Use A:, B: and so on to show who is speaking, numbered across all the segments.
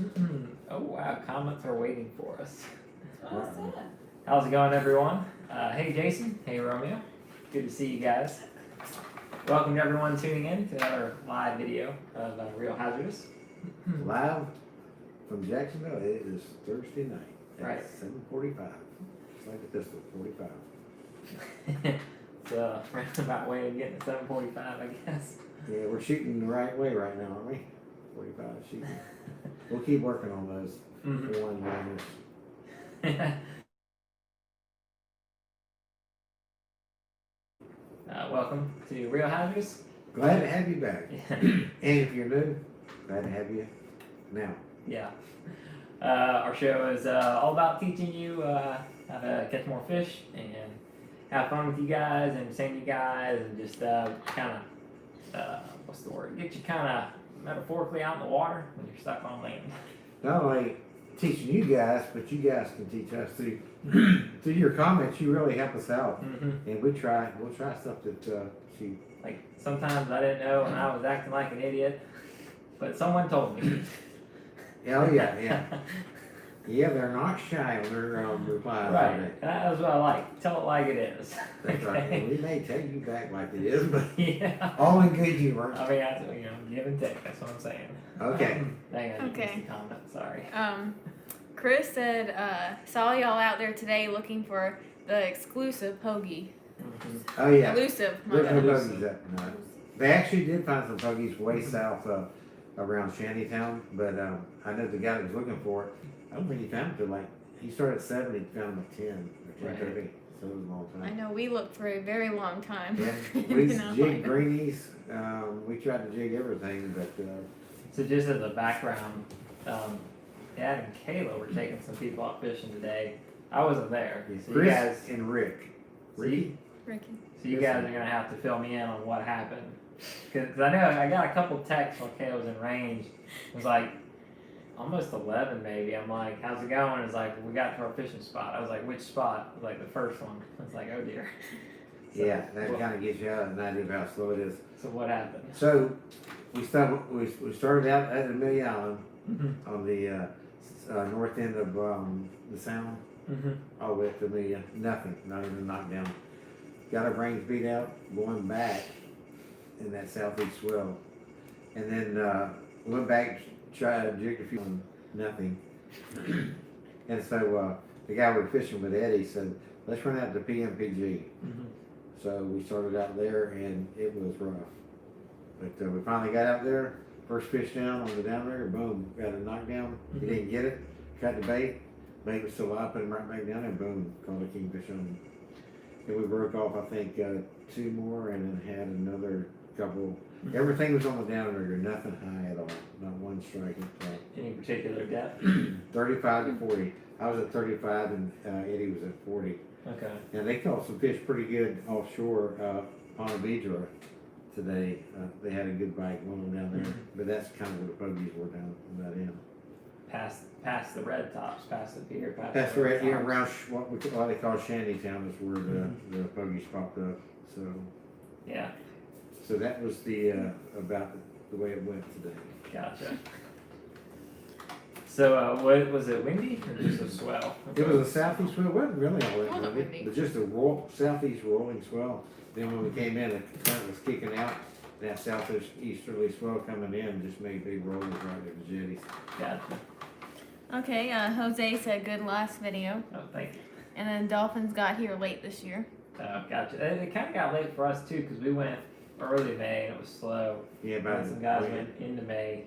A: Oh wow, comments are waiting for us.
B: Awesome.
A: How's it going, everyone? Hey Jason, hey Romeo. Good to see you guys. Welcome to everyone tuning in to another live video of Real Hazardous.
C: Live from Jacksonville. It is Thursday night at
A: Right.
C: 7:45. It's like a pistol, 45.
A: It's a roundabout way of getting to 7:45, I guess.
C: Yeah, we're shooting the right way right now, aren't we? 45 shooting. We'll keep working on those one-liners.
A: Welcome to Real Hazardous.
C: Glad to have you back.
A: Yeah.
C: And if you're new, glad to have you now.
A: Yeah. Our show is all about teaching you how to catch more fish and have fun with you guys and send you guys and just kind of, what's the word? Get you kind of metaphorically out in the water when you're stuck on land.
C: Not only teaching you guys, but you guys can teach us through through your comments. You really help us out, and we'll try stuff that she.
A: Like sometimes I didn't know and I was acting like an idiot, but someone told me.
C: Oh yeah. Yeah, they're not shy on their replies.
A: Right, that's what I like. Tell it like it is.
C: That's right. And we may tell you back like it is, but
A: Yeah.
C: all in good humor.
A: I mean, give and take. That's what I'm saying.
C: Okay.
A: Dang, I didn't
B: Okay.
A: miss the comment. Sorry.
B: Chris said, saw y'all out there today looking for the exclusive pogie.
C: Oh yeah.
B: Elusive. my
C: There's no
B: bad.
C: bogeys up. No. They actually did find some bogeys way south around Shantytown, but I know the guy that was looking for it. I don't think he found it till he started at 7, he found them at 10 or 10:30. So it was a long
B: I
C: time.
B: know we looked for a very long time.
C: Yeah,
B: Did
C: we
B: not
C: jigged
B: find them.
C: greenies. We tried to jig everything, but
A: So just as a background, Dad and Kayla were taking some people out fishing today. I wasn't there. So you
C: Chris
A: guys,
C: and Rick.
A: so you,
B: Ricky.
A: so you guys are gonna have to fill me in on what happened, because I know I got a couple texts while Kayla was in range. It was like almost 11 maybe. I'm like, how's it going? It's like, we got to our fishing spot. I was like, which spot? It was like the first one. I was like, oh dear. So,
C: Yeah, that kind of gives you an idea of how slow it is.
A: So what happened?
C: So we started out at Amelia Island on the north end of the Sound, all the way up to Amelia. Nothing, not even a knockdown. Got our brains beat out going back in that southeast swell, and then went back, tried to jig a few, and nothing. And so the guy we were fishing with, Eddie, said, "Let's run out to PMPG." So we started out there, and it was rough. But we finally got out there. First fish down on the downrigger, boom, got a knockdown. He didn't get it. Cut the bait. Bait was still up, put him right back down, and boom, caught a kingfish on him. And we broke off, I think, 2 more, and then had another couple. Everything was on the downrigger, nothing high at all, not one strike at all.
A: Any particular depth?
C: 35 to 40. I was at 35, and Eddie was at 40.
A: Okay.
C: And they caught some fish pretty good offshore on a Vidra today. They had a good bite, one of them down there. But that's kind of where the pogies were down on that end.
A: Past the red tops, past the pier,
C: That's
A: the red
C: right, yeah,
A: tops.
C: around what they call Shantytown is where the pogies popped up.
A: Yeah,
C: So that was the about the way it went today.
A: gotcha. So, what was it, windy or just a swell?
C: It was a southeast swell. It wasn't really all
B: It
C: that
B: wasn't
C: windy,
B: windy.
C: but just a southeast rolling swell. Then when we came in, the current was kicking out. That southeasterly swell coming in just made big rolls right at the jetties.
A: Gotcha.
B: Okay, Jose said good last video.
A: Oh, thank you.
B: And then Dolphins got here late this year.
A: Gotcha. It kind of got late for us too, because we went early May and it was slow.
C: Yeah,
A: And
C: about
A: some guys went into May,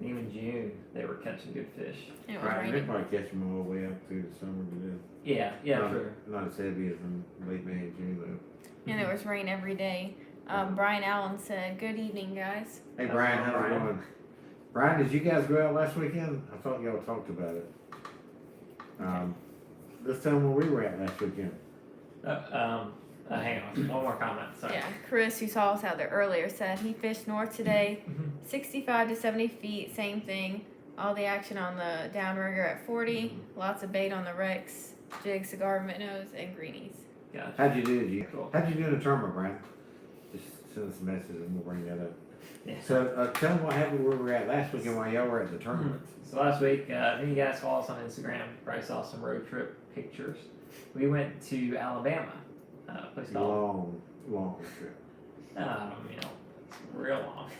A: and even June, they were catching good fish.
B: And it was
C: Right, they
B: raining.
C: probably catch them all the way up through the summer to do.
A: Yeah,
C: not,
A: sure.
C: Not as heavy as in late May and June though.
B: And there was rain every day. Brian Allen said, good evening, guys.
C: Hey
A: That's
C: Brian,
A: all
C: how's it
A: Brian.
C: going? Brian, did you guys go out last weekend? I thought y'all talked about it. Let's tell them where we were at last weekend.
A: Hang on, one more comment, sorry.
B: Yeah, Chris, who saw us out there earlier, said he fished north today, 65 to 70 feet, same thing. All the action on the downrigger at 40, lots of bait on the wrecks, jigs, cigar minnows, and greenies.
A: Gotcha.
C: How'd you do?
A: Cool.
C: How'd you do in the tournament, Brian? Just send us a message and we'll bring that up.
A: Yeah.
C: So tell them what happened where we were at last weekend while y'all were at the tournament.
A: So last week, if you guys follow us on Instagram, you probably saw some road trip pictures. We went to Alabama, a place called.
C: Long trip.
A: It's real long.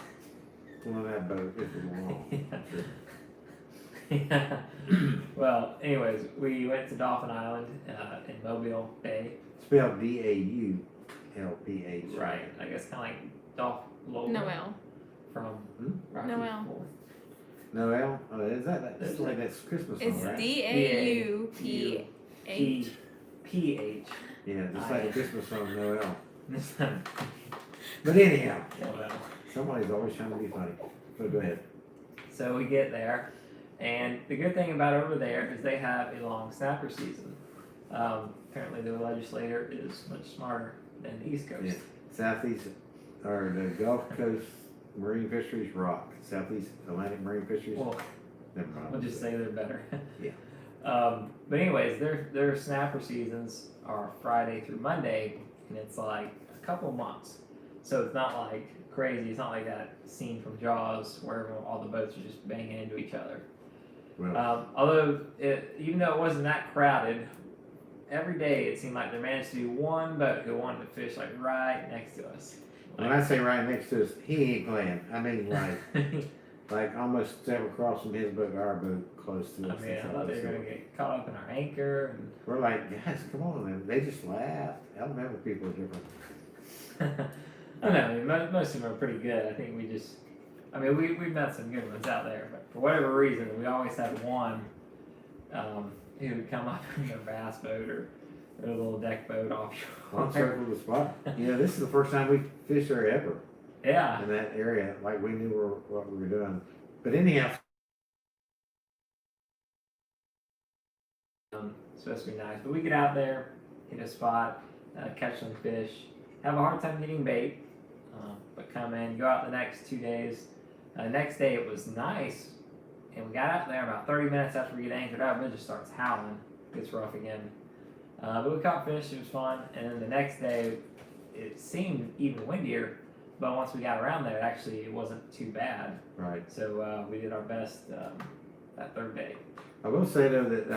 C: One of that boat, it was long.
A: Yeah. Well, anyways, we went to Dolphin Island in Mobile Bay.
C: Spelled DAULPH.
A: Right. I guess kind of like Dolphin.
B: Noel.
A: From Rocky
B: Noel.
A: Ford.
C: Noel? Oh, is that's like that's Christmas song,
B: It's
C: right?
B: DAUPH.
A: PH.
C: Yeah, just like a Christmas song, Noel.
A: Noel.
C: But anyhow, somebody's always trying to be funny. So go ahead.
A: So we get there, and the good thing about over there is they have a long snapper season. Apparently, the legislator is much smarter than the East Coast.
C: Yeah. Southeast, or the Gulf Coast marine fisheries rock. Southeast Atlantic marine fisheries.
A: Well,
C: Never mind.
A: we'll just say they're better.
C: Yeah.
A: But anyways, their snapper seasons are Friday through Monday, and it's like a couple months. So it's not like crazy. It's not like that scene from Jaws where all the boats are just banging into each other.
C: Well,
A: Although, even though it wasn't that crowded, every day it seemed like they managed to do one boat who wanted to fish like right next to us.
C: when I say right next to us, he ain't playing. I mean, like almost step across from his boat to our boat close to us.
A: I thought they were going to get caught up in our anchor. And
C: We're like, guys, come on, man. They just laughed. Alabama people are different.
A: I don't know. I mean, most of them are pretty good. I think we've met some good ones out there, but for whatever reason, we always had one who would come up in their bass boat or a little deck boat offshore.
C: On circle the spot. Yeah, this is the first time we fished there ever
A: Yeah.
C: in that area. Like we knew what we were doing. But anyhow,
A: It's supposed to be nice, but we get out there, hit a spot, catch some fish, have a hard time getting bait, but come in, go out the next 2 days. Next day it was nice, and we got out there about 30 minutes after we get anchored up, it just starts howling, gets rough again. But we caught fish, it was fun, and then the next day it seemed even windier, but once we got around there, actually it wasn't too bad.
C: right.
A: So we did our best that third day.
C: I will say though that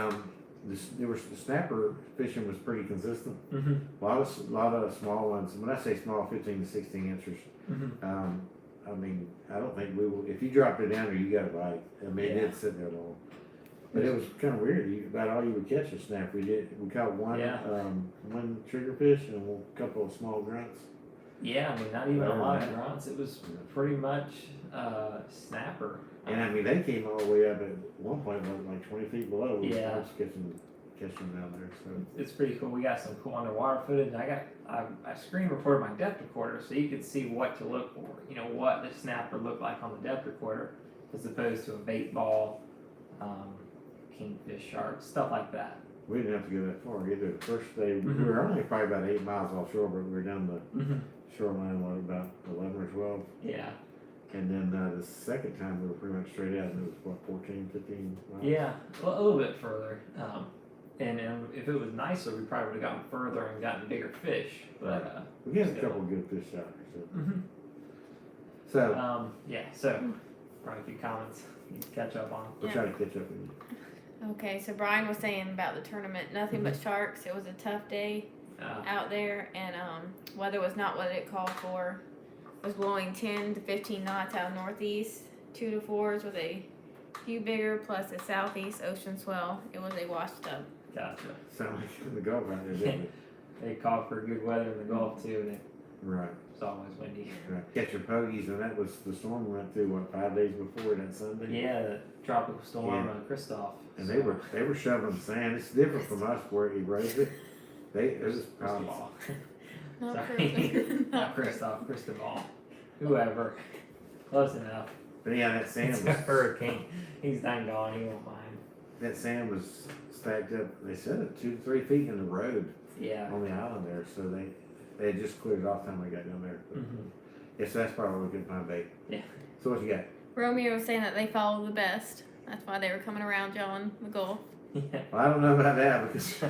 C: the snapper fishing was pretty consistent.
A: Mm-hmm.
C: A lot of small ones. When I say small, 15 to 16 inches.
A: Mm-hmm.
C: I mean, I don't think we will. If you dropped it down there, you got a bite. I mean, it
A: Yeah.
C: did sit there long. But it was kind of weird. About all you would catch a snapper. We caught one one triggerfish and a couple of small grunts.
A: Yeah, I mean, not even a lot of grunts. It was pretty much snapper.
C: And I mean, they came all the way up at one point, like 20 feet below. We
A: Yeah.
C: was catching down there. So
A: It's pretty cool. We got some cool underwater footage. I screen recorded my depth recorder so you could see what to look for. You know, what the snapper looked like on the depth recorder as opposed to a bait ball, kingfish, shark, stuff like that.
C: we didn't have to go that far either. The first day, we were only probably about 8 miles offshore, but we were down the shoreline, about 11 or 12.
A: Yeah.
C: And then the second time we were pretty much straight out, and it was 14, 15 miles.
A: Yeah, a little bit further. And if it was nicer, we probably would have gotten further and gotten bigger fish. But
C: we had a
A: still.
C: couple of good fish out there.
A: Mhm.
C: So
A: So probably a few comments you can catch up on.
C: we'll try to catch up with you.
B: Okay, so Brian was saying about the tournament, nothing but sharks. It was a tough day out there, and weather was not what it called for. It was blowing 10 to 15 knots out northeast, 2 to 4s with a few bigger, plus a southeast ocean swell. It was a washed up.
A: Gotcha.
C: Sound like in the Gulf right there, didn't it?
A: They call for good weather in the Gulf too, and
C: Right.
A: it's always windy.
C: Right. Catch your pogies, and that was the storm we went through, 5 days before that Sunday?
A: Yeah, the tropical storm Christoph.
C: And they were shoveling sand. It's different from us where it erodes it. It was
A: Cristobal.
B: Not
A: Sorry, not Christoph, Cristobal. Whoever. Close enough.
C: But yeah, that sand
A: It's a
C: was
A: hurricane. He's done gone. He won't mind.
C: that sand was stacked up. They said it 2 to 3 feet in the road
A: Yeah.
C: on the island there. So they had just cleared it off time we got down there. But, yes, that's probably why we couldn't find bait.
A: Yeah.
C: So what you got?
B: Romeo was saying that they follow the best. That's why they were coming around John the Gulf.
A: Yeah.
C: Well, I don't know about that because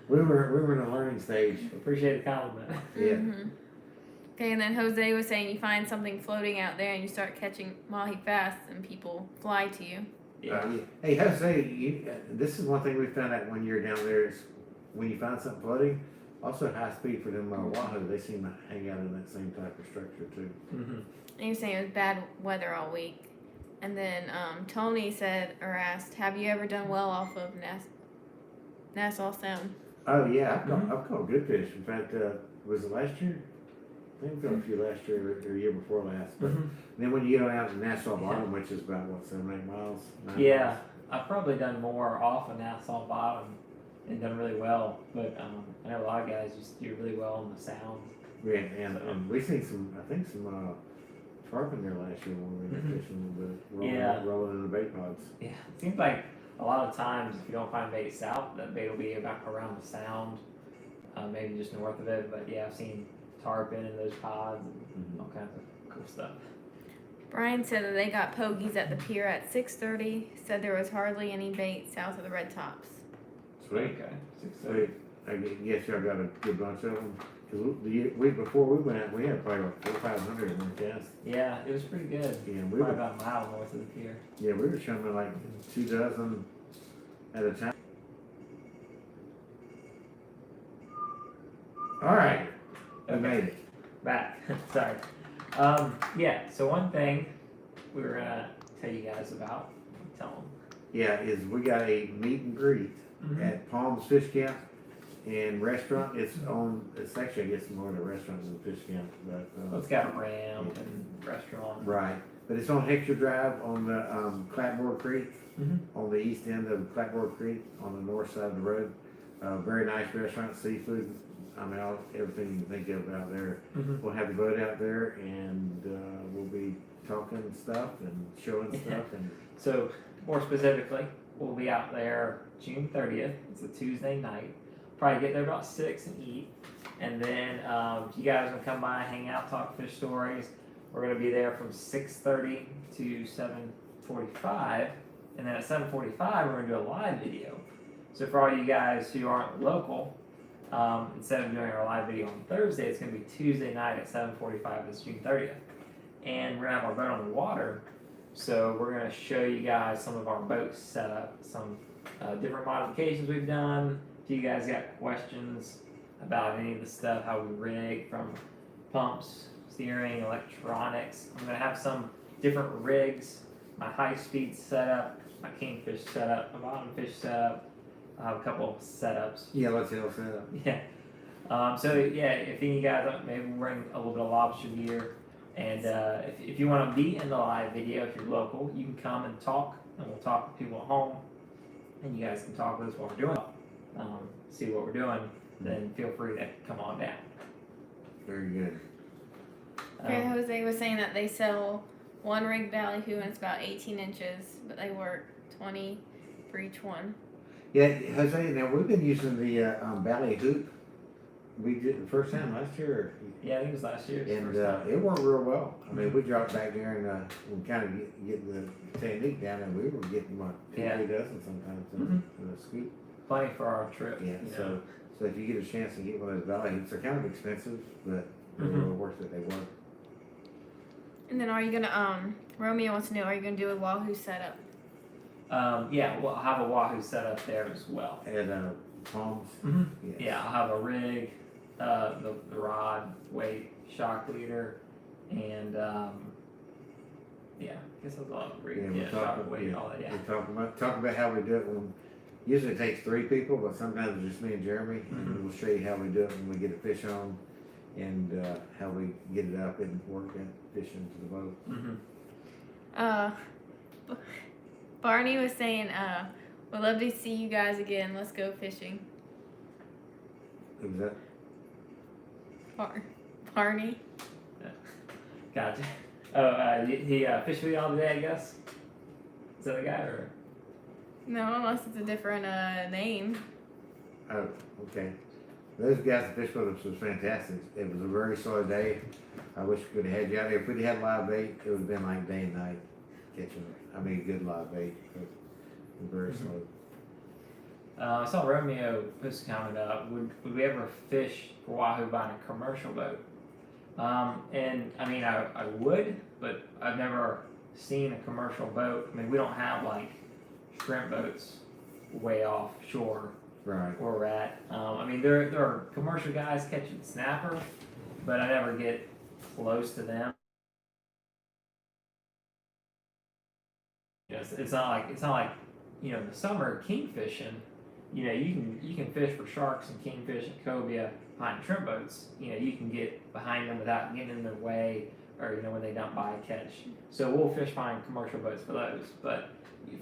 C: we were in a learning stage.
A: Appreciate the compliment.
C: Yeah.
B: Mhm. Okay, and then Jose was saying you find something floating out there and you start catching mahi fast and people fly to you.
A: Yeah.
C: Hey, Jose, this is one thing we found out when you're down there is when you find something floating, also high speed for them wahoo, they seem to hang out in that same type of structure too.
A: Mm-hmm.
B: And he was saying it was bad weather all week. And then Tony said or asked, "Have you ever done well off of Nassau Sound?"
C: Oh yeah, I've caught good fish. In fact, was it last year? I think we caught a few last year or year before last. But then when you get on out to Nassau Bottom, which is about what 7-8 miles. 9
A: Yeah,
C: miles.
A: I've probably done more off of Nassau Bottom and done really well. But I know a lot of guys just do really well on the sound.
C: Yeah, and we seen some, I think some tarpon there last year when we were fishing a little bit, rolling in the bait pods.
A: Yeah, it seems like a lot of times if you don't find bait south, that bait will be about around the sound, maybe just north of it. But yeah, I've seen tarpon in those pods and all kinds of cool stuff.
B: Brian said that they got pogies at the pier at 6:30. Said there was hardly any bait south of the red tops.
C: Sweet.
A: Okay.
C: So I guess y'all got a good bunch of them. Cause the week before we went out, we had probably like 400 or 500 in one cast.
A: Yeah, it was pretty good.
C: Yeah,
A: Probably about a mile north of the pier.
C: Yeah, we were showing like 2 dozen at a time. All right, we made it.
A: Back. Sorry. Yeah, so one thing we were gonna tell you guys about. Tell them.
C: Yeah, is we got a meet and greet at Palms Fish Camp and restaurant. It's actually I guess more of a restaurant than a fish camp, but
A: It's got a ramp and restaurant.
C: right. But it's on Hector Drive on the Clapboard Creek,
A: Mm-hmm.
C: on the east end of Clapboard Creek on the north side of the road. Very nice restaurant, seafood. I mean, everything you can think of out there.
A: Mm-hmm.
C: We'll have the boat out there, and we'll be talking stuff and showing stuff. And
A: So more specifically, we'll be out there June 30th. It's a Tuesday night. Probably get there about 6 and eat. And then if you guys want to come by, hang out, talk fish stories, we're going to be there from 6:30 to 7:45. And then at 7:45, we're going to do a live video. So for all you guys who aren't local, instead of doing our live video on Thursday, it's going to be Tuesday night at 7:45. It's June 30th. And we're going to have our boat on the water. So we're going to show you guys some of our boat setup, some different modifications we've done. If you guys got questions about any of the stuff, how we rig from pumps, steering, electronics, I'm going to have some different rigs, my high-speed setup, my kingfish setup, my bottom fish setup. I have a couple of setups.
C: yellow tail setup.
A: Yeah. So yeah, if any of you guys maybe bring a little bit of lobster gear, and if you want to be in the live video, if you're local, you can come and talk, and we'll talk to people at home, and you guys can talk with us while we're doing, see what we're doing. Then feel free to come on down.
C: Very good.
B: Okay, Jose was saying that they sell one rig ballyhoo and it's about 18 inches, but they work 20 for each one.
C: Yeah, Jose. Now we've been using the Valley Hoop. We did the first time last year,
A: Yeah, I think it was last year.
C: and it worked real well. I mean, we dropped back there and kind of getting the technique down, and we were getting what 2
A: Yeah.
C: 3 dozen sometimes in a scoop.
A: Plenty for our trip.
C: Yeah.
A: you know.
C: So if you get a chance to get one of those Valley Hoops, they're kind of expensive, but they're real worth it. They work.
B: And then are you gonna Romeo wants to know, are you gonna do a wahoo setup?
A: Yeah, we'll have a wahoo set up there as well.
C: At Palms. Yes.
A: Yeah, I'll have a rig, the rod, weight, shock leader, and yeah, I guess that's all. Rig,
C: Yeah,
A: yeah, shock weight, all that. Yeah.
C: We talk about how we do it when. Usually it takes 3 people, but sometimes it's just me and Jeremy, and we'll show you how we do it when we get a fish on, and how we get it up and work it, fish into the boat.
B: Barney was saying, we'd love to see you guys again. Let's go fishing.
C: Who was that?
B: Barney.
A: Gotcha. Oh, he fished with y'all today, I guess. Is that the guy or?
B: No, unless it's a different name.
C: Oh, okay. Those guys that fished with us was fantastic. It was a very slow day. I wish we could have had you out there. If we'd had live bait, it would have been like day and night catching it. I mean, good live bait, but it was very slow.
A: I saw Romeo post a comment would we ever fish for wahoo buying a commercial boat? And I mean, I would, but I've never seen a commercial boat. I mean, we don't have like shrimp boats way offshore
C: Right.
A: where we're at. I mean, there are commercial guys catching snapper, but I never get close to them. It's not like in the summer kingfishing. You can fish for sharks and kingfish and cobia behind shrimp boats. You can get behind them without getting in their way, or when they dump by a catch. So we'll fish behind commercial boats for those, but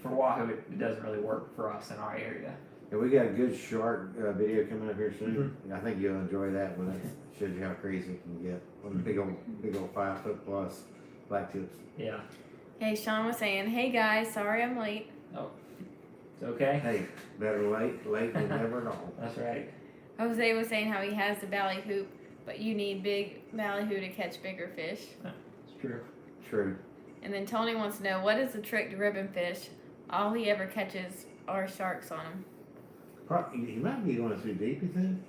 A: for wahoo, it doesn't really work for us in our area.
C: And we got a good shark video coming up here soon. I think you'll enjoy that one. It shows you how crazy it can get on the big old 5 foot plus black tips.
A: Yeah.
B: Hey, Sean was saying, hey guys, sorry I'm late.
A: It's okay.
C: Hey, better late than never at all.
A: That's right.
B: Jose was saying how he has the ballyhoo, but you need big ballyhoo to catch bigger fish.
A: It's true.
C: True.
B: And then Tony wants to know, what is the trick to ribbon fish? All he ever catches are sharks on him.
C: You might be going too deep, you think?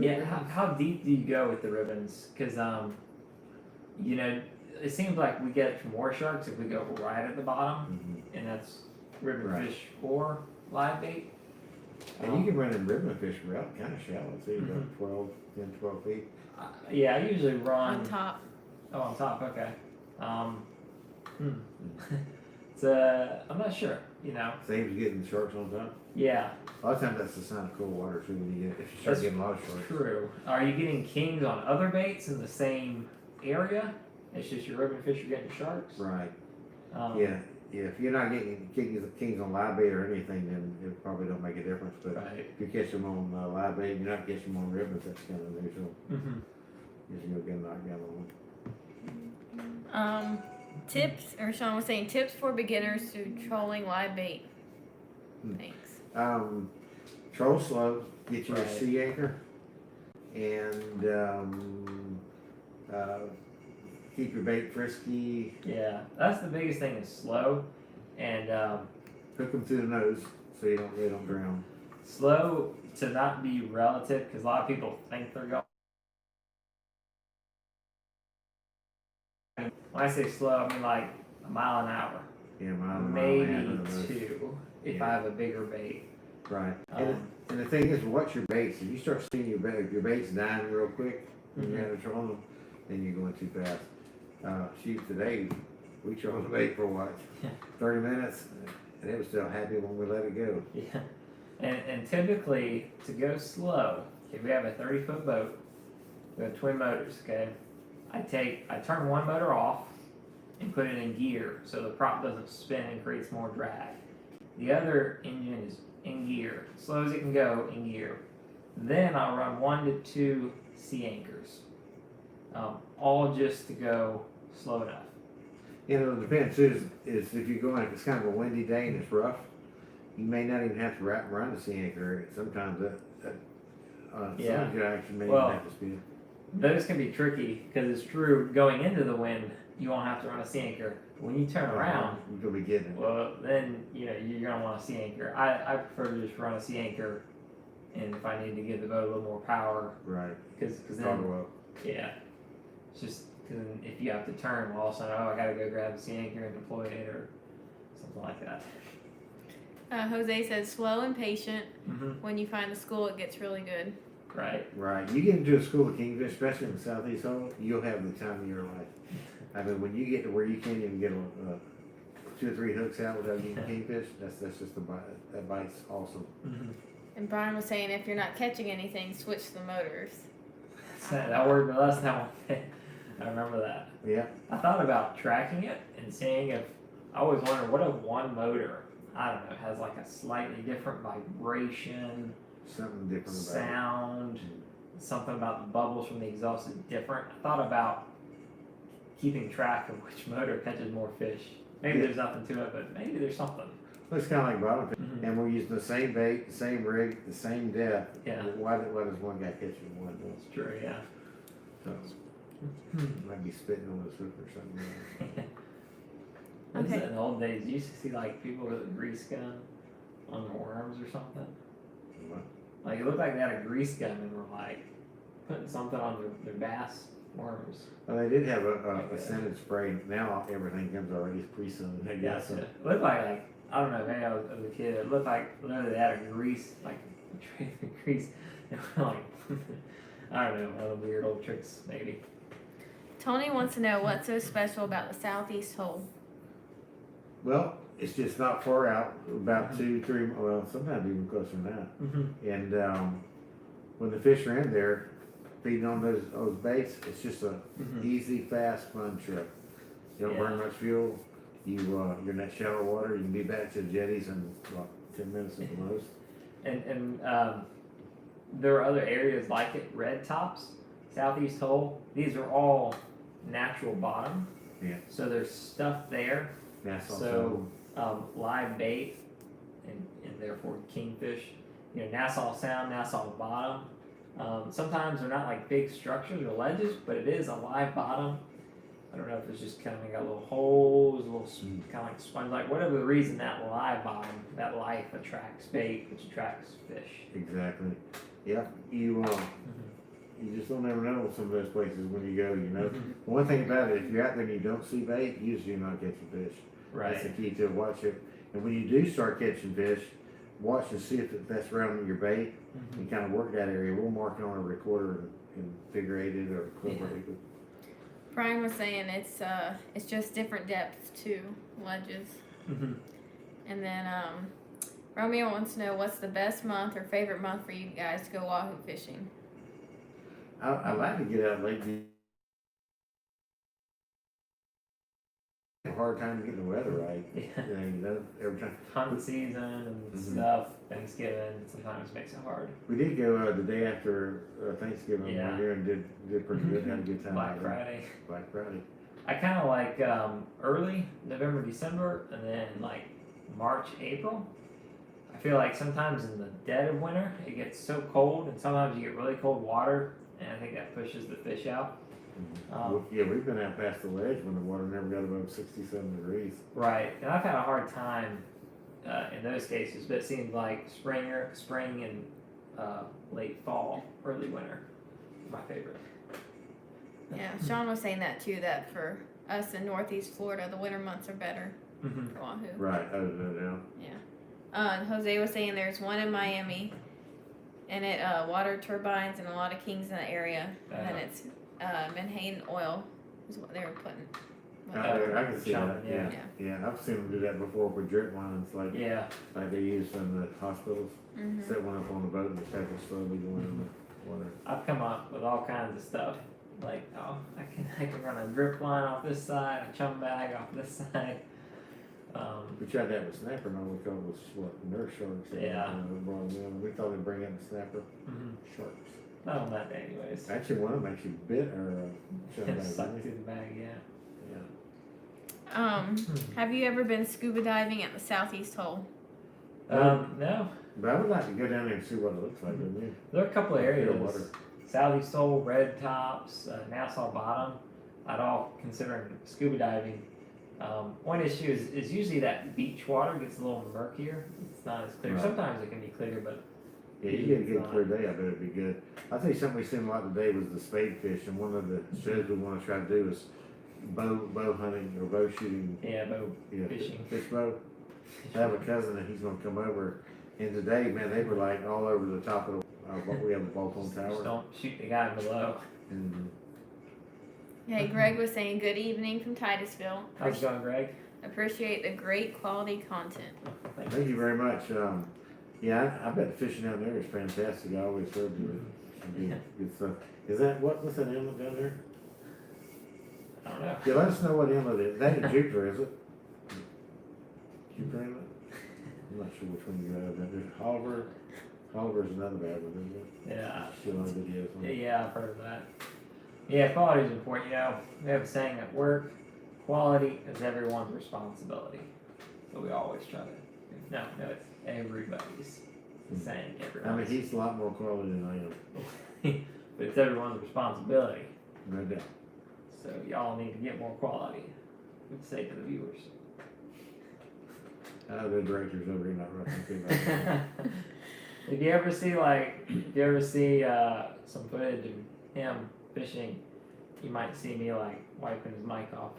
A: Yeah. How deep do you go with the ribbons? Because it seems like we get more sharks if we go right at the bottom, and that's ribbon fish or live bait.
C: And you can run in ribbon fish route kind of shallow too, about 12 feet.
A: Yeah, I usually run
B: On top.
A: Oh, on top. Okay. It's I'm not sure.
C: Same as getting sharks on top.
A: Yeah.
C: A lot of times that's the sign of cold water too. When if you start getting a lot of sharks.
A: True. Are you getting kings on other baits in the same area? It's just your ribbon fish are getting sharks.
C: Right.
A: Yeah.
C: If you're not getting kings on live bait or anything, then it probably don't make a difference. But
A: Right.
C: if you catch them on live bait, you're not catching them on ribbons. That's kind of unusual. Usually you'll get knocked down on them.
B: Tips, or Sean was saying, tips for beginners to trolling live bait. Thanks.
C: Troll slow. Get you a
A: Right.
C: sea anchor, and keep your bait frisky.
A: Yeah. That's the biggest thing is slow, and
C: Hook them through the nose so they don't drown.
A: slow to not be relative because a lot of people think they're going. When I say slow, I mean like a mile an hour,
C: Yeah,
A: maybe 2 if I have a bigger bait.
C: Right. And the thing is, watch your baits. If you start seeing your baits dying real quick when you're having trouble them, then you're going too fast. Shoot, today we chose the bait for what? 30 minutes, and it was still happy when we let it go.
A: Yeah. And typically, to go slow, if we have a 30-foot boat, we have twin motors, okay? I turn one motor off and put it in gear so the prop doesn't spin and creates more drag. The other engine is in gear, slow as it can go in gear. Then I'll run 1 to 2 sea anchors, all just to go slow enough.
C: It'll depend too, is if you're going, if it's kind of a windy day and it's rough, you may not even have to run the sea anchor. Sometimes sometimes you actually may even have to speed.
A: Those can be tricky because it's true, going into the wind, you won't have to run a sea anchor. When you turn around,
C: you're gonna be getting it.
A: well, then you're gonna want a sea anchor. I prefer to just run a sea anchor, and if I need to give the boat a little more power,
C: Right.
A: because then yeah, it's just because if you have to turn, well, all of a sudden, I gotta go grab a sea anchor and deploy it or something like that.
B: Jose says, slow and patient. When you find the school, it gets really good.
A: Right.
C: Right. You get into a school of kingfish, especially in the southeast hole, you'll have the time of your life. I mean, when you get to where you can't even get 2 or 3 hooks out without getting kingfish, that's just a bite. That bite's awesome.
B: And Brian was saying, if you're not catching anything, switch the motors.
A: That worked with us that one day. I remember that.
C: Yeah.
A: I thought about tracking it and seeing if, I always wondered, what if one motor, I don't know, has like a slightly different vibration,
C: Something different about
A: sound, something about the bubbles from the exhaust is different. I thought about keeping track of which motor catches more fish. Maybe there's nothing to it, but maybe there's something.
C: it. It's kind of like bottom fish. And we're using the same bait, the same rig, the same depth.
A: Yeah.
C: Why does one guy catch it and one doesn't?
A: It's true, yeah.
C: So, might be spitting on his hook or something.
B: Okay.
A: In the old days, you used to see like people with a grease gun on their worms or something.
C: What?
A: Like it looked like they had a grease gun and were like putting something on their bass worms.
C: Well, they did have a scented spray. Now everything comes already pre-scented. I guess.
A: Gotcha. It looked like I don't know, maybe I was a kid. It looked like literally they had a grease, like a tray of grease. Like I don't know, one of the weird old tricks maybe.
B: Tony wants to know what's so special about the southeast hole.
C: Well, it's just not far out. About 2, 3. Well, sometimes even closer than that.
A: Mm-hmm.
C: And when the fish are in there, feeding on those baits, it's just a easy, fast, fun trip. You don't burn much fuel. You're in that shallow water. You can be back to the jetties in about 10 minutes at the most.
A: And there are other areas like it, red tops, southeast hole. These are all natural bottom.
C: Yeah.
A: So there's stuff there.
C: That's
A: So live bait and therefore kingfish. You know, Nassau Sound, Nassau Bottom. Sometimes they're not like big structures or ledges, but it is a live bottom. I don't know if it's just kind of got little holes, little kind of like sponge, like whatever the reason that live bottom, that life attracts bait, which attracts fish.
C: Exactly. Yeah. You just don't ever know some of those places when you go. You know, one thing about it, if you're out there and you don't see bait, usually you're not catching fish.
A: Right.
C: That's the key to it. Watch it, and when you do start catching fish, watch and see if that's around your bait, and kind of work that area. We'll mark it on a recorder and figure 8 it or equivalent. Yeah.
B: Brian was saying it's just different depths to ledges. And then Romeo wants to know what's the best month or favorite month for you guys to go wahoo fishing.
C: I like to get out late. A hard time getting the weather right.
A: Yeah.
C: You know, every time.
A: Hunting season and stuff, Thanksgiving sometimes makes it hard.
C: We did go the day after Thanksgiving one year and did pretty good. Had a good time.
A: Black Friday.
C: Black Friday.
A: I kind of like early November, December, and then like March, April. I feel like sometimes in the dead of winter it gets so cold, and sometimes you get really cold water, and I think that pushes the fish out.
C: Yeah, we've been out past the ledge when the water never got above 67 degrees.
A: Right, and I've had a hard time in those cases, but it seems like spring and late fall, early winter, my favorite.
B: Yeah, Sean was saying that too, that for us in Northeast Florida, the winter months are better for wahoo.
C: Right, no doubt.
B: Yeah. Jose was saying there's one in Miami, and it water turbines and a lot of kings in the area, and then it's Menhaden oil is what they were putting.
C: I can see that.
A: Yeah.
C: Yeah, I've seen them do that before with drip lines, like they use in the hospitals. Set one up on the boat and just have it slowly going in the water.
A: I've come up with all kinds of stuff. Like, I can run a drip line off this side, a chum bag off this side.
C: We tried that with snapper, and all we called was nurse sharks. We thought they'd bring in the snapper sharks.
A: Not on that day, anyways.
C: Actually, one of them actually bit or
A: sucked through the bag,
B: Have you ever been scuba diving at the Southeast Hole?
A: No.
C: But I would like to go down there and see what it looks like.
A: There are a couple of areas.
C: Water.
A: Southeast Hole, Red Tops, Nassau Bottom. I'd all consider scuba diving. One issue is usually that beach water gets a little murkier. It's not as clear. Right. Sometimes it can be clear, but
C: yeah, you get a good clear day. I bet it'd be good. I think something we seen a lot today was the spade fish, and one of the shows we want to try to do is bow hunting or bow shooting.
A: Yeah, fishing.
C: Fish bow. I have a cousin and he's gonna come over, and today, man, they were like all over the top of what we have the Baltimore Tower.
A: Just don't shoot the guy below.
B: Hey, Greg was saying good evening from Titusville.
A: How's it going, Greg?
B: Appreciate the great quality content.
C: Thank you very much. I bet the fishing down there is fantastic. I always heard good stuff. Is that what's that inlet down there?
A: I don't know.
C: Yeah, let us know what inlet it is. That ain't Jupiter, is it? Jupiter inlet? I'm not sure which one you got. There's Oliver's another bad one, isn't it?
A: Yeah.
C: Still on videos.
A: Yeah, I've heard of that. Yeah, quality is important. You know, we have a saying at work, quality is everyone's responsibility. So we always try to, no, it's everybody's. It's the saying, everyone's.
C: I mean, he's a lot more quality than I am.
A: But it's everyone's responsibility.
C: No doubt.
A: So y'all need to get more quality for the sake of the viewers.
C: The director's over here not rushing too much.
A: If you ever see some footage of him fishing, you might see me like wiping his mic off.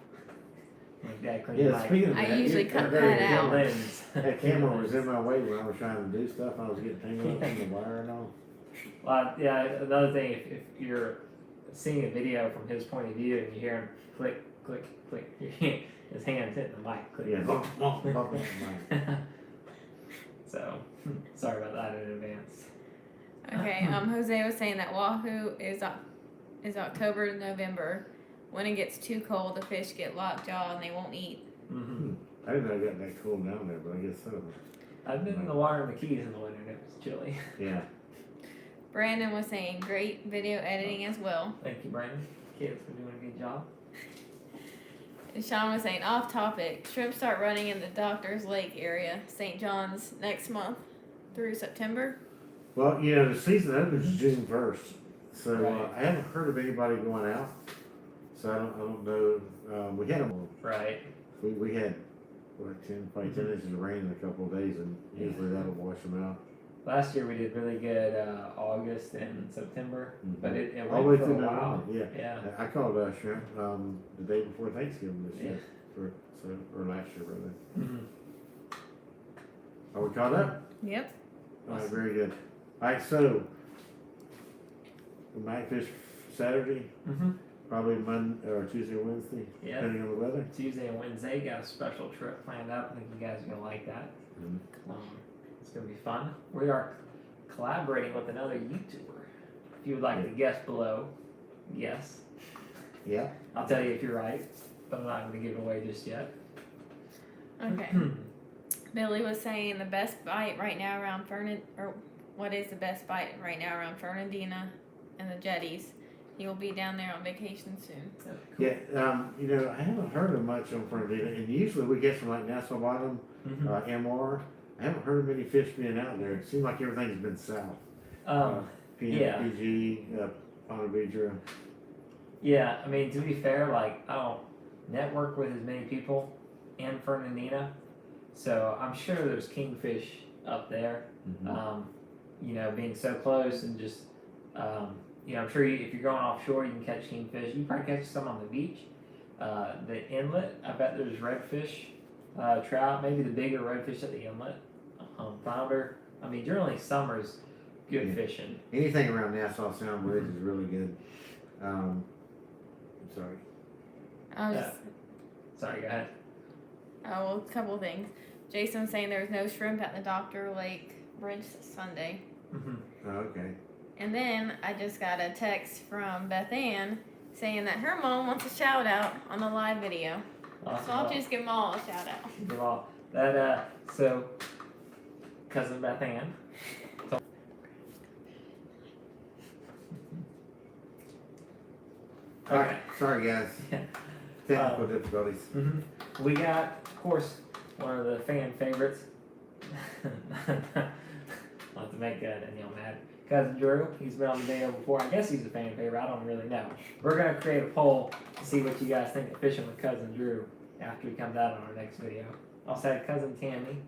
A: Like that, clean
C: Yeah,
A: mic.
C: speaking of
B: I
C: that,
B: usually cut that out.
A: Lens.
C: That camera was in my way when I was trying to do stuff. I was getting tangled up in the wire and all.
A: Well, yeah, another thing, if you're seeing a video from his point of view and you hear him click, click, click, his hand's hitting the mic. Click,
C: Yeah,
A: click.
C: bump, bump, bump, bump.
A: So, sorry about that in advance.
B: Okay, Jose was saying that Wahoo is October to November. When it gets too cold, the fish get lockjaw and they won't eat.
A: Mm-hmm.
C: I didn't know I got that cool down there, but I guess so.
A: I've been in the water in the Keys in the winter and it was chilly.
C: Yeah.
B: Brandon was saying great video editing as well.
A: Thank you, Brandon. Kids been doing a good job.
B: And Sean was saying off topic, shrimp start running in the Doctor's Lake area, St. John's, next month through September.
C: Well, you know, the season opens June 1st. So
A: Right.
C: I haven't heard of anybody going out. So I don't know. We had them.
A: Right.
C: We had what, 10 inches of rain in a couple of days, and usually that'll wash them out.
A: Last year we did really good August and September, but it
C: All the way
A: went for
C: through
A: a while.
C: November. Yeah.
A: Yeah.
C: I called shrimp the day before Thanksgiving this year, or last year rather.
A: Mm-hmm.
C: Are we caught up?
B: Yep.
C: All right, very good. All right, so we might fish Saturday,
A: Mm-hmm.
C: probably Monday or Tuesday or Wednesday,
A: Yeah.
C: depending on the weather.
A: Tuesday and Wednesday got a special trip planned out. I think you guys are gonna like that.
C: Mhm.
A: It's gonna be fun. We are collaborating with another YouTuber. If you would like to guess below, yes.
C: Yeah.
A: I'll tell you if you're right, but I'm not gonna give it away just yet.
B: Okay. Billy was saying the best bite right now around what is the best bite right now around Fernandina and the jetties? He will be down there on vacation soon.
C: Yeah, you know, I haven't heard of much on Fernandina, and usually we get from like Nassau Bottom,
A: Mhm.
C: MR. I haven't heard of many fish being out there. It seems like everything's been south.
A: Yeah.
C: PG, Ponte Vedra.
A: Yeah, I mean, to be fair, like, I don't network with as many people in Fernandina, so I'm sure there's kingfish up there. You know, being so close and just, you know, I'm sure if you're going offshore, you can catch kingfish. You probably catch some on the beach. The inlet, I bet there's redfish, trout, maybe the bigger redfish at the inlet, flounder. I mean, generally summer's good
C: Yeah.
A: fishing.
C: Anything around Nassau Sound Bridge is really good. I'm sorry.
B: I was just,
A: Sorry, go ahead.
B: well, a couple things. Jason was saying there was no shrimp at the Dr. Lake Bridge Sunday.
A: Mm-hmm.
C: Oh, okay.
B: And then I just got a text from Beth Ann saying that her mom wants a shout out on the live video. So I'll just give them all a shout out.
A: Give all that. So cousin Beth Ann.
C: All right. Sorry, guys.
A: Yeah.
C: Technical difficulties.
A: Mm-hmm. We got, of course, one of the fan favorites. Not to make Danielle mad. Cousin Drew, he's been on the video before. I guess he's a fan favorite. I don't really know. We're gonna create a poll to see what you guys think of fishing with Cousin Drew after he comes out on our next video. Also had Cousin Tammy,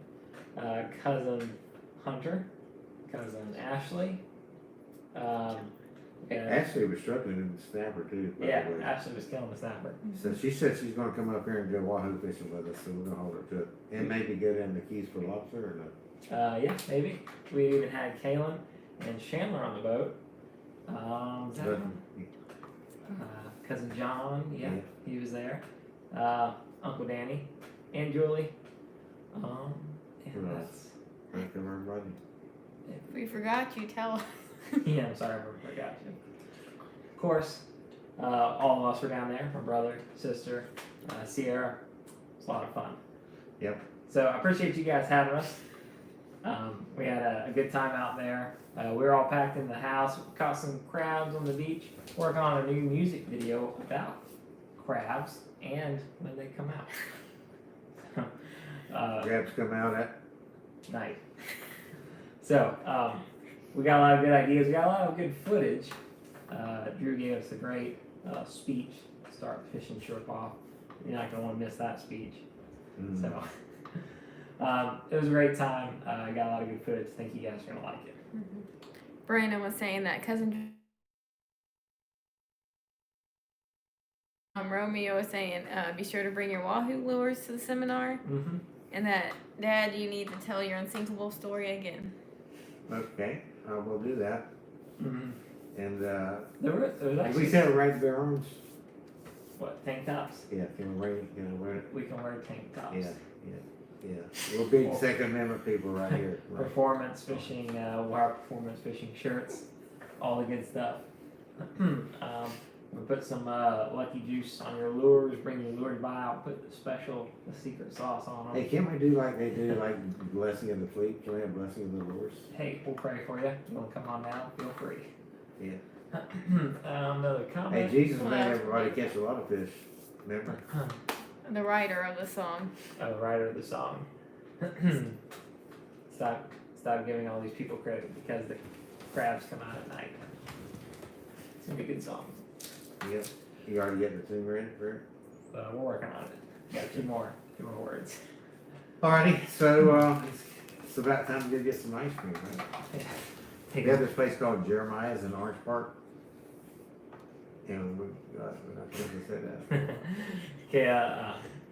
A: Cousin Hunter, Cousin Ashley. And
C: Ashley was struggling in the snapper too. By
A: yeah,
C: the way.
A: Ashley was killing the snapper.
C: So she said she's going to come up here and go wahoo fishing with us, so we're going to hold her to it. And maybe go down the Keys for lobster or no?
A: Yeah, maybe. We even had Kaylin and Chandler on the boat. Is that
C: But,
A: one? Cousin John, yeah,
C: Yeah.
A: he was there. Uncle Danny and Julie. And
C: Who else?
A: that's
C: thank you, everybody.
B: If we forgot you, tell us.
A: yeah. I'm sorry, I forgot you. Of course, all of us were down there. My brother, sister, Sierra. It's a lot of fun.
C: Yep.
A: So I appreciate you guys having us. We had a good time out there. We were all packed in the house, caught some crabs on the beach, working on a new music video about crabs and when they come out.
C: Crabs come out at
A: Night. So, we got a lot of good ideas. We got a lot of good footage. Drew gave us a great speech to start fishing shrimp off. You're not going to want to miss that speech. So, it was a great time. I got a lot of good footage. I think you guys are going to like it.
B: Brandon was saying that Cousin Romeo was saying, be sure to bring your wahoo lures to the seminar,
A: Mm-hmm.
B: and that, Dad, you need to tell your unsinkable story again.
C: Okay, we'll do that.
A: Mm-hmm.
C: And,
A: There was
C: we
A: actually,
C: said right their arms.
A: what, tank tops?
C: Yeah, can we, wear,
A: We can wear tank tops.
C: yeah. We're big Second Amendment people right here. Right.
A: Performance fishing, wire performance fishing shirts, all the good stuff. We put some lucky juice on your lures, bring your lure by, I'll put the secret sauce on them.
C: Hey, can we do like they do, like blessing of the fleet? Can we have blessing of the lures?
A: Hey, we'll pray for you. You want to come on now? Feel free.
C: Yeah.
A: Another
C: Hey,
A: comment.
C: Jesus
B: Well,
C: made
B: that's
C: everybody
B: great.
C: catch a lot of fish. Remember?
B: The writer of the song.
A: The writer of the song. Stop giving all these people credit because the crabs come out at night. It's gonna be a good song.
C: Yep. You already getting the tune ready for it?
A: We're working on it. Got two more words.
C: Alrighty, so it's about time to go get some ice cream, right?
A: Take
C: We have this place called Jeremiah's in Orange Park. And we're not going to say that.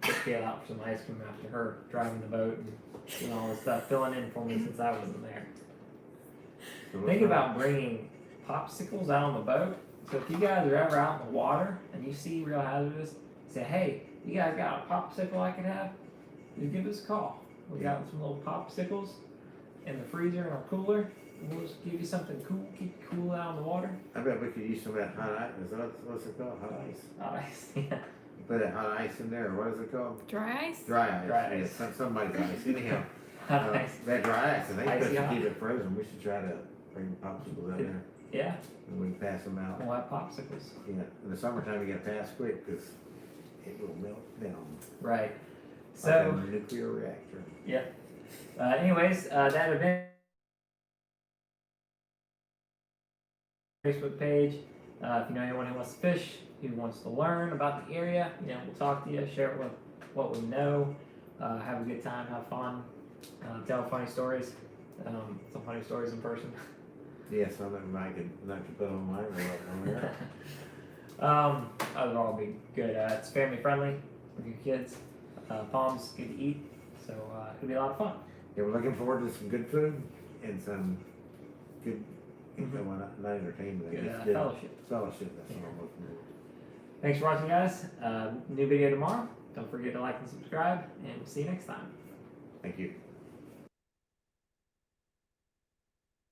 A: Took Kayla out for some ice cream after her driving the boat and doing all this stuff, filling in for me since I wasn't there.
C: So
A: Think about bringing popsicles out on the boat. So if you guys are ever out in the water and you see real hazardous, say, hey, you guys got a popsicle I could have? You give us a call. We got some little popsicles in the freezer and our cooler. We'll just give you something cool, keep you cool out on the water.
C: I bet we could use some of that hot ice. Is that what's it called? Hot ice?
A: Ice, yeah.
C: Put that hot ice in there. What is it called?
B: Dry ice?
C: Dry ice.
A: Dry
C: Yeah,
A: ice.
C: somebody's ice. Anyhow,
A: Ice.
C: that dry ice, and they
A: Icy
C: supposed to
A: hot.
C: keep it frozen. We should try to bring popsicles out there
A: Yeah,
C: and we can pass them out.
A: we'll have popsicles.
C: Yeah, in the summertime you got to pass quick because it will melt down.
A: Right.
C: Like
A: So,
C: a nuclear reactor.
A: anyways, that event Facebook page. If you know anyone who wants to fish, who wants to learn about the area, we'll talk to you, share what we know, have a good time, have fun, tell funny stories, some funny stories in person.
C: Yeah, some of them I could put on mine or on there.
A: Those will all be good. It's family friendly with your kids. Palms good to eat, so it'll be a lot of fun.
C: Yeah, we're looking forward to some good food and some good, not entertainment,
A: Good
C: just
A: fellowship.
C: Fellowship, that's what I'm looking for.
A: Thanks for watching, guys. New video tomorrow. Don't forget to like and subscribe, and we'll see you next time.
C: Thank you.